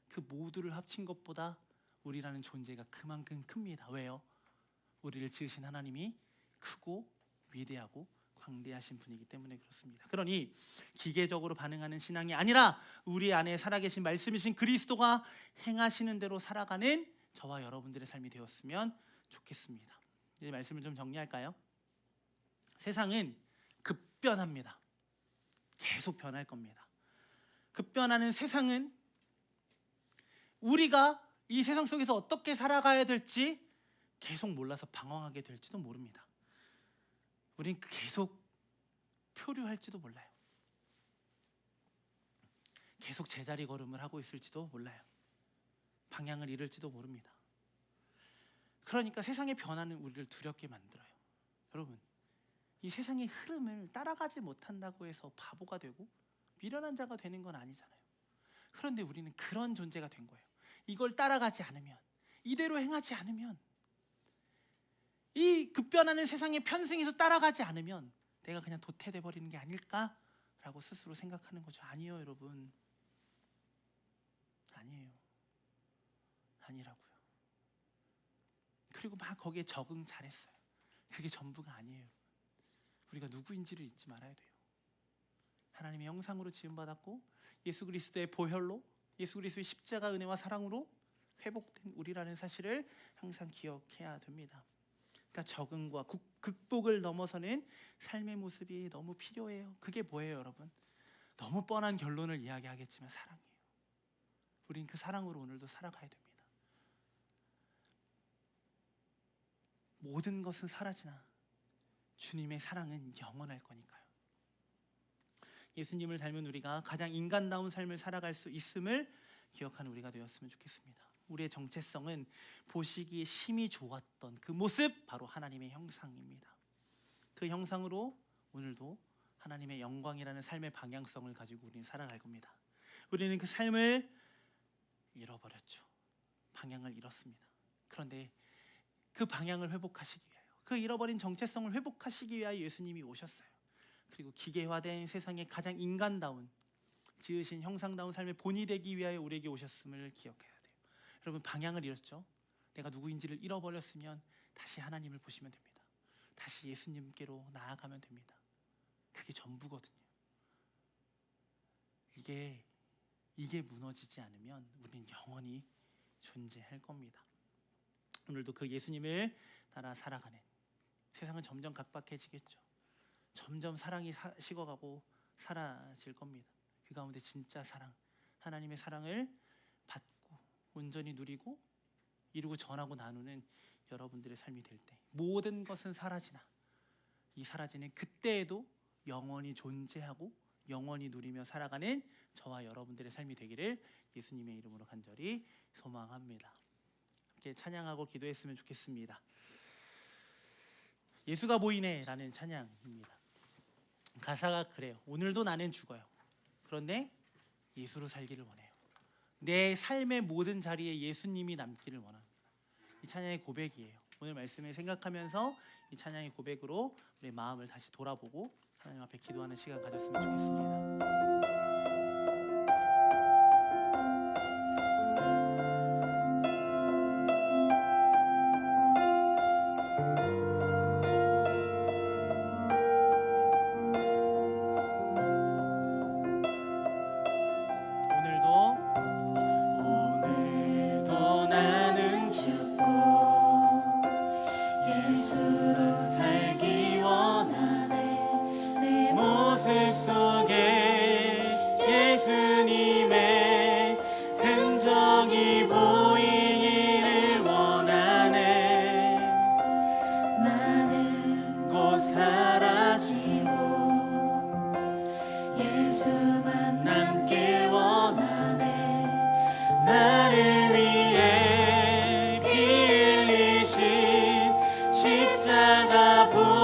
그 모두를 합친 것보다 우리라는 존재가 그만큼 큽니다. 왜요? 우리를 지으신 하나님이 크고 위대하고 광대하신 분이기 때문에 그렇습니다. 그러니 기계적으로 반응하는 신앙이 아니라 우리 안에 살아계신 말씀이신 그리스도가 행하시는 대로 살아가는 저와 여러분들의 삶이 되었으면 좋겠습니다. 이제 말씀을 좀 정리할까요? 세상은 급변합니다. 계속 변할 겁니다. 급변하는 세상은 우리가 이 세상 속에서 어떻게 살아가야 될지 계속 몰라서 방황하게 될지도 모릅니다. 우린 계속 표류할지도 몰라요. 계속 제자리 걸음을 하고 있을지도 몰라요. 방향을 잃을지도 모릅니다. 그러니까 세상의 변화는 우리를 두렵게 만들어요. 여러분, 이 세상의 흐름을 따라가지 못한다고 해서 바보가 되고 미련한 자가 되는 건 아니잖아요. 그런데 우리는 그런 존재가 된 거예요. 이걸 따라가지 않으면, 이대로 행하지 않으면, 이 급변하는 세상의 편승에서 따라가지 않으면 내가 그냥 도태돼 버리는 게 아닐까라고 스스로 생각하는 거죠. 아니에요, 여러분. 아니에요. 아니라고요. 그리고 막 거기에 적응 잘했어요. 그게 전부가 아니에요. 우리가 누구인지를 잊지 말아야 돼요. 하나님의 형상으로 지음받았고 예수 그리스도의 보혈로, 예수 그리스도의 십자가 은혜와 사랑으로 회복된 우리라는 사실을 항상 기억해야 됩니다. 그러니까 적응과 극복을 넘어서는 삶의 모습이 너무 필요해요. 그게 뭐예요, 여러분? 너무 뻔한 결론을 이야기하겠지만 사랑이에요. 우린 그 사랑으로 오늘도 살아가야 됩니다. 모든 것은 사라지나 주님의 사랑은 영원할 거니까요. 예수님을 닮은 우리가 가장 인간다운 삶을 살아갈 수 있음을 기억하는 우리가 되었으면 좋겠습니다. 우리의 정체성은 보시기에 심히 좋았던 그 모습, 바로 하나님의 형상입니다. 그 형상으로 오늘도 하나님의 영광이라는 삶의 방향성을 가지고 우리는 살아갈 겁니다. 우리는 그 삶을 잃어버렸죠. 방향을 잃었습니다. 그런데 그 방향을 회복하시기 위하여, 그 잃어버린 정체성을 회복하시기 위하여 예수님이 오셨어요. 그리고 기계화된 세상의 가장 인간다운, 지으신 형상다운 삶의 본이 되기 위하여 우리에게 오셨음을 기억해야 돼요. 여러분, 방향을 잃었죠? 내가 누구인지를 잃어버렸으면 다시 하나님을 보시면 됩니다. 다시 예수님께로 나아가면 됩니다. 그게 전부거든요. 이게 무너지지 않으면 우리는 영원히 존재할 겁니다. 오늘도 그 예수님을 따라 살아가는 세상은 점점 각박해지겠죠. 점점 사랑이 식어가고 사라질 겁니다. 그 가운데 진짜 사랑, 하나님의 사랑을 받고 온전히 누리고 이루고 전하고 나누는 여러분들의 삶이 될 때 모든 것은 사라지나 이 사라지는 그때에도 영원히 존재하고 영원히 누리며 살아가는 저와 여러분들의 삶이 되기를 예수님의 이름으로 간절히 소망합니다. 함께 찬양하고 기도했으면 좋겠습니다. 예수가 보이네라는 찬양입니다. 가사가 그래요. 오늘도 나는 죽어요. 그런데 예수로 살기를 원해요. 내 삶의 모든 자리에 예수님이 남기를 원합니다. 이 찬양의 고백이에요. 오늘 말씀을 생각하면서 이 찬양의 고백으로 우리 마음을 다시 돌아보고 하나님 앞에 기도하는 시간 가졌으면 좋겠습니다. 오늘도 나는 죽고 예수로 살기 원하네. 내 모습 속에 예수님의 흔적이 보이기를 원하네. 나는 곧 사라지고 예수만 남길 원하네. 나를 위해 피 흘리신 십자가 보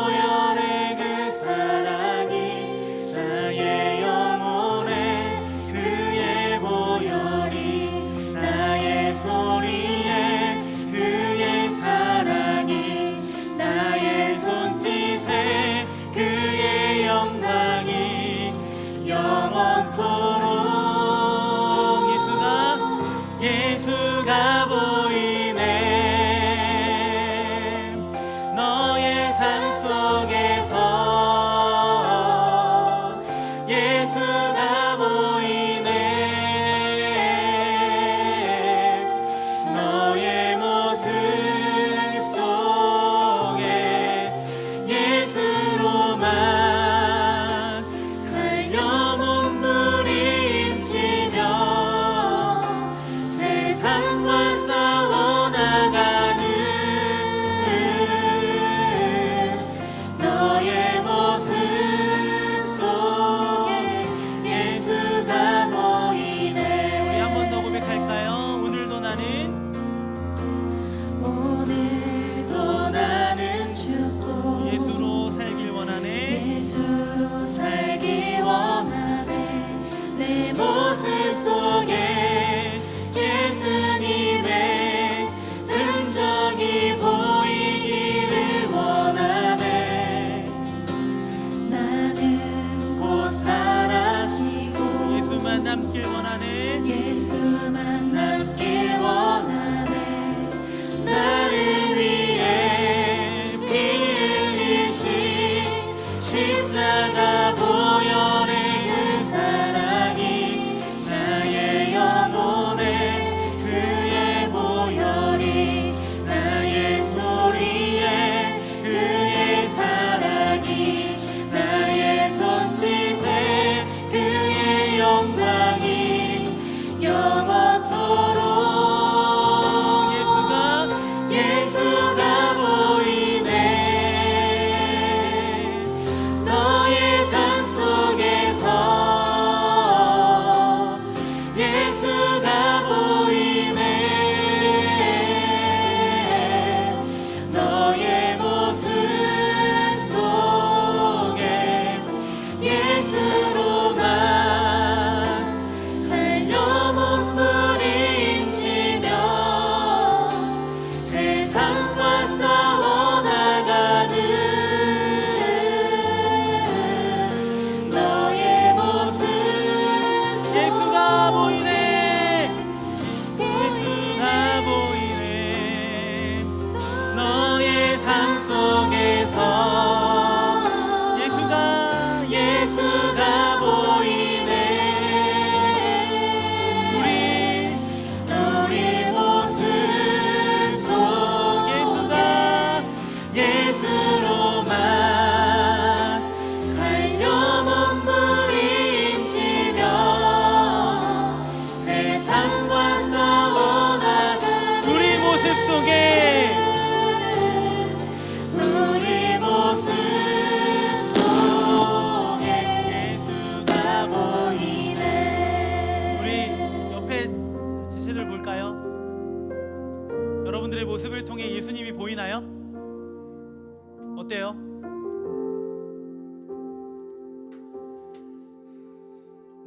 어때요?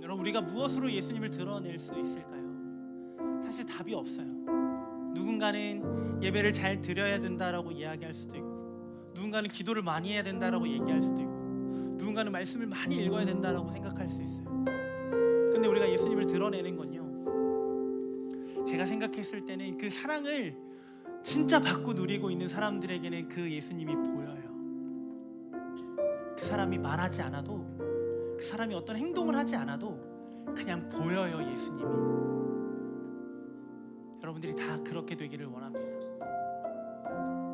여러분, 우리가 무엇으로 예수님을 드러낼 수 있을까요? 사실 답이 없어요. 누군가는 예배를 잘 드려야 된다라고 이야기할 수도 있고, 누군가는 기도를 많이 해야 된다라고 얘기할 수도 있고, 누군가는 말씀을 많이 읽어야 된다라고 생각할 수 있어요. 근데 우리가 예수님을 드러내는 건요, 제가 생각했을 때는 그 사랑을 진짜 받고 누리고 있는 사람들에게는 그 예수님이 보여요. 그 사람이 말하지 않아도, 그 사람이 어떤 행동을 하지 않아도 그냥 보여요, 예수님이. 여러분들이 다 그렇게 되기를 원합니다.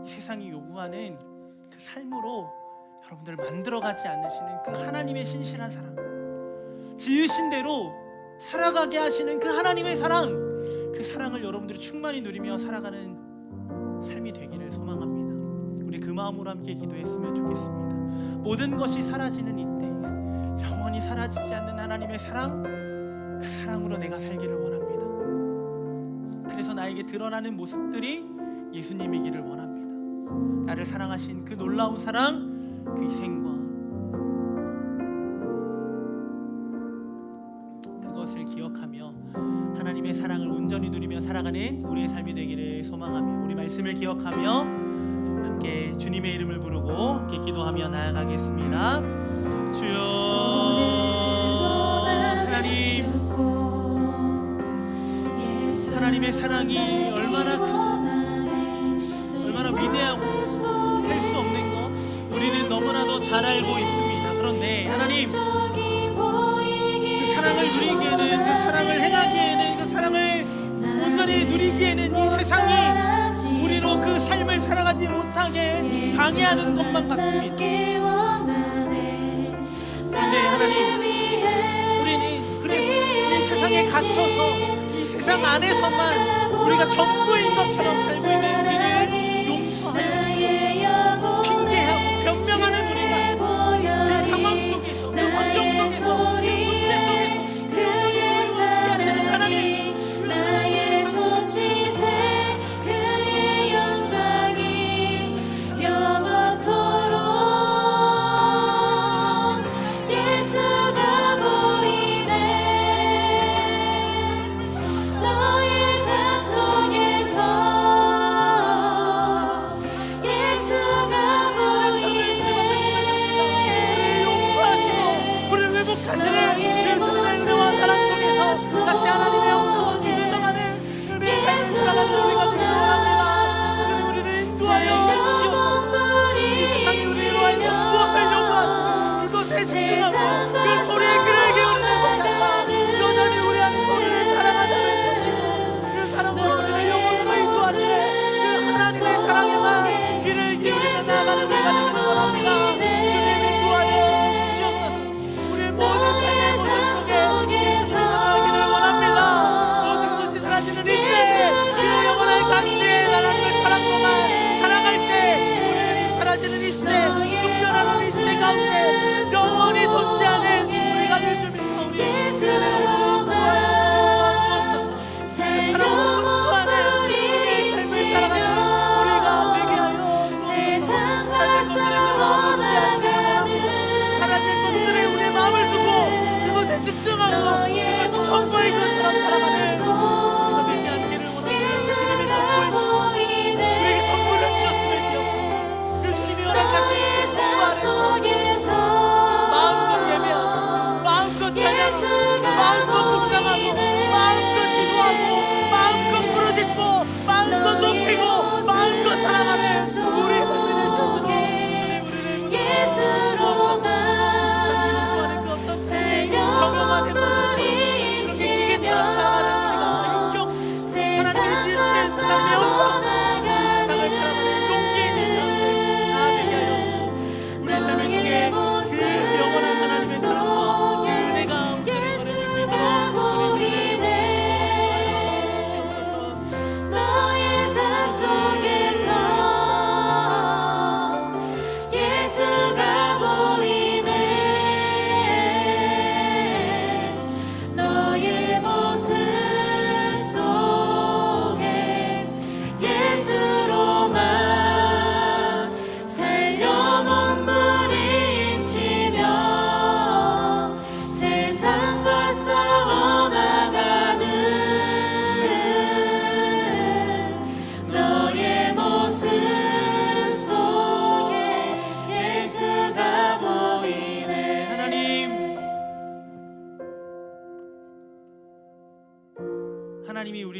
이 세상이 요구하는 그 삶으로 여러분들을 만들어가지 않으시는 그 하나님의 신실한 사랑, 지으신 대로 살아가게 하시는 그 하나님의 사랑, 그 사랑을 여러분들이 충만히 누리며 살아가는 삶이 되기를 소망합니다. 우리 그 마음으로 함께 기도했으면 좋겠습니다. 모든 것이 사라지는 이때 영원히 사라지지 않는 하나님의 사랑, 그 사랑으로 내가 살기를 원합니다. 그래서 나에게 드러나는 모습들이 예수님이기를 원합니다. 나를 사랑하신 그 놀라운 사랑, 그 희생과 그것을 기억하며 하나님의 사랑을 온전히 누리며 살아가는 우리의 삶이 되기를 소망하며, 우리 말씀을 기억하며 함께 주님의 이름을 부르고 함께 기도하며 나아가겠습니다. 주여 하나님, 하나님의 사랑이 얼마나 위대하고 할 수 없는 것 우리는 너무나도 잘 알고 있습니다. 그런데 하나님, 그 사랑을 누리기에는, 그 사랑을 행하기에는, 그 사랑을 온전히 누리기에는 이 세상이 우리로 그 삶을 살아가지 못하게 방해하는 것만 같습니다. 그런데 하나님, 우리는 그래서 이 세상에 갇혀서 이 세상 안에서만 우리가 전부인 것처럼 살고 있는 우리를 용서하여 주시고, 핑계하고 변명하는 우리가 그 상황 속에서, 그 환경 속에서, 그 문제 속에서 하나님, 나의 손짓에 그의 영광이 영원토록 예수가 보이네. 너의 삶 속에서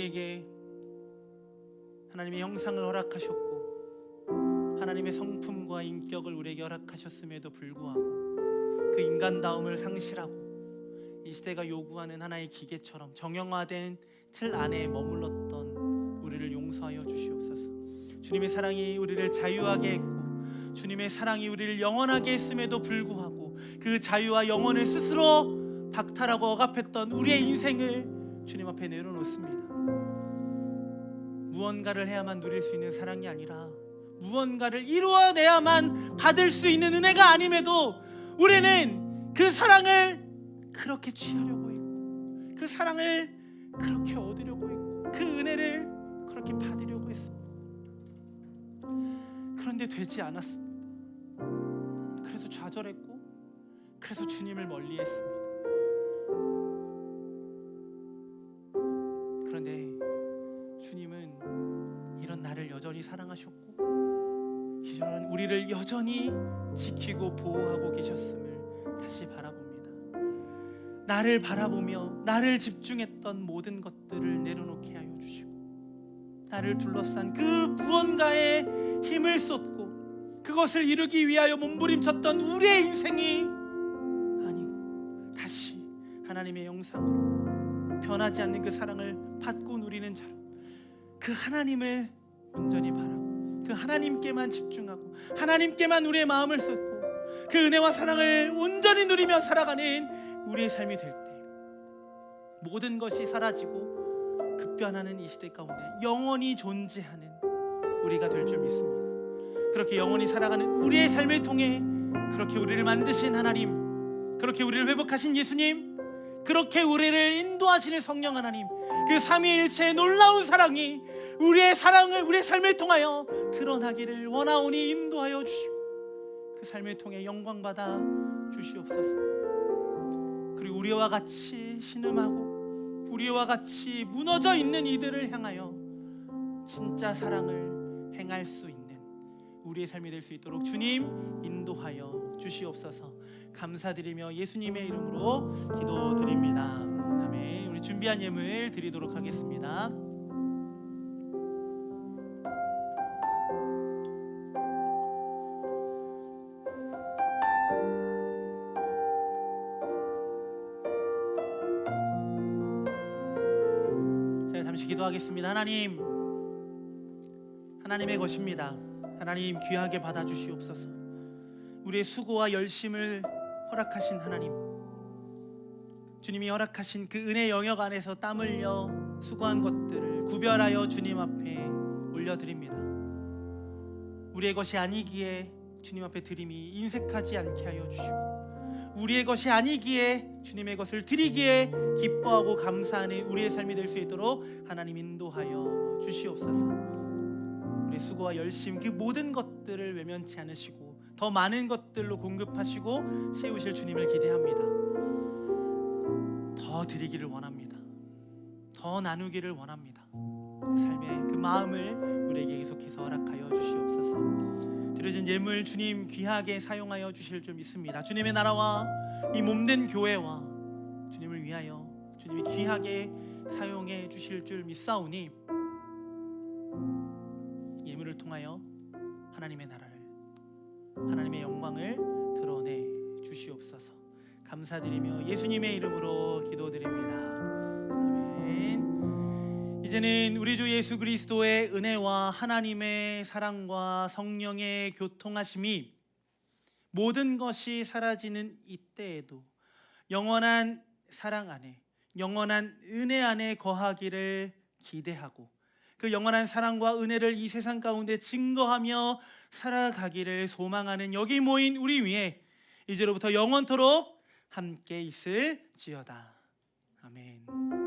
우리에게 하나님의 형상을 허락하셨고 하나님의 성품과 인격을 우리에게 허락하셨음에도 불구하고 그 인간다움을 상실하고 이 시대가 요구하는 하나의 기계처럼 정형화된 틀 안에 머물렀던 우리를 용서하여 주시옵소서. 주님의 사랑이 우리를 자유하게 했고 주님의 사랑이 우리를 영원하게 했음에도 불구하고 그 자유와 영원을 스스로 박탈하고 억압했던 우리의 인생을 주님 앞에 내려놓습니다. 무언가를 해야만 누릴 수 있는 사랑이 아니라 무언가를 이루어내야만 받을 수 있는 은혜가 아님에도 우리는 그 사랑을 그렇게 취하려고 했고 그 사랑을 그렇게 얻으려고 했고 그 은혜를 그렇게 받으려고 했습니다. 그런데 되지 않았습니다. 그래서 좌절했고 그래서 주님을 멀리했습니다. 그런데 주님은 이런 나를 여전히 사랑하셨고 이런 우리를 여전히 지키고 보호하고 계셨음을 다시 바라봅니다. 나를 바라보며 나를 집중했던 모든 것들을 내려놓게 하여 주시고 나를 둘러싼 그 무언가에 힘을 쏟고 그것을 이루기 위하여 몸부림쳤던 우리의 인생이 아니고 다시 하나님의 영상으로 변하지 않는 그 사랑을 받고 누리는 자로 그 하나님을 온전히 바라고 그 하나님께만 집중하고 하나님께만 우리의 마음을 쏟고 그 은혜와 사랑을 온전히 누리며 살아가는 우리의 삶이 될 때 모든 것이 사라지고 급변하는 이 시대 가운데 영원히 존재하는 우리가 될 줄 믿습니다. 그렇게 영원히 살아가는 우리의 삶을 통해 그렇게 우리를 만드신 하나님, 그렇게 우리를 회복하신 예수님, 그렇게 우리를 인도하시는 성령 하나님, 그 삼위일체의 놀라운 사랑이 우리의 사랑을 우리의 삶을 통하여 드러나기를 원하오니 인도하여 주시고 그 삶을 통해 영광 받아 주시옵소서. 그리고 우리와 같이 신음하고 우리와 같이 무너져 있는 이들을 향하여 진짜 사랑을 행할 수 있는 우리의 삶이 될 수 있도록 주님 인도하여 주시옵소서. 감사드리며 예수님의 이름으로 기도드립니다. 아멘. 우리 준비한 예물 드리도록 하겠습니다. 제가 잠시 기도하겠습니다. 하나님의 것입니다. 하나님 귀하게 받아주시옵소서. 우리의 수고와 열심을 허락하신 하나님, 주님이 허락하신 그 은혜 영역 안에서 땀 흘려 수고한 것들을 구별하여 주님 앞에 올려드립니다. 우리의 것이 아니기에 주님 앞에 드림이 인색하지 않게 하여 주시고 우리의 것이 아니기에 주님의 것을 드리기에 기뻐하고 감사하는 우리의 삶이 될 수 있도록 하나님 인도하여 주시옵소서. 우리의 수고와 열심 그 모든 것들을 외면치 않으시고 더 많은 것들로 공급하시고 세우실 주님을 기대합니다. 더 드리기를 원합니다. 더 나누기를 원합니다. 그 삶의 그 마음을 우리에게 계속해서 허락하여 주시옵소서. 드려진 예물 주님 귀하게 사용하여 주실 줄 믿습니다. 주님의 나라와 이 몸된 교회와 주님을 위하여 주님이 귀하게 사용해 주실 줄 믿사오니 예물을 통하여 하나님의 나라를 하나님의 영광을 드러내 주시옵소서. 감사드리며 예수님의 이름으로 기도드립니다. 아멘. 이제는 우리 주 예수 그리스도의 은혜와 하나님의 사랑과 성령의 교통하심이 모든 것이 사라지는 이때에도 영원한 사랑 안에 영원한 은혜 안에 거하기를 기대하고 그 영원한 사랑과 은혜를 이 세상 가운데 증거하며 살아가기를 소망하는 여기 모인 우리 위에 이제로부터 영원토록 함께 있을지어다. 아멘.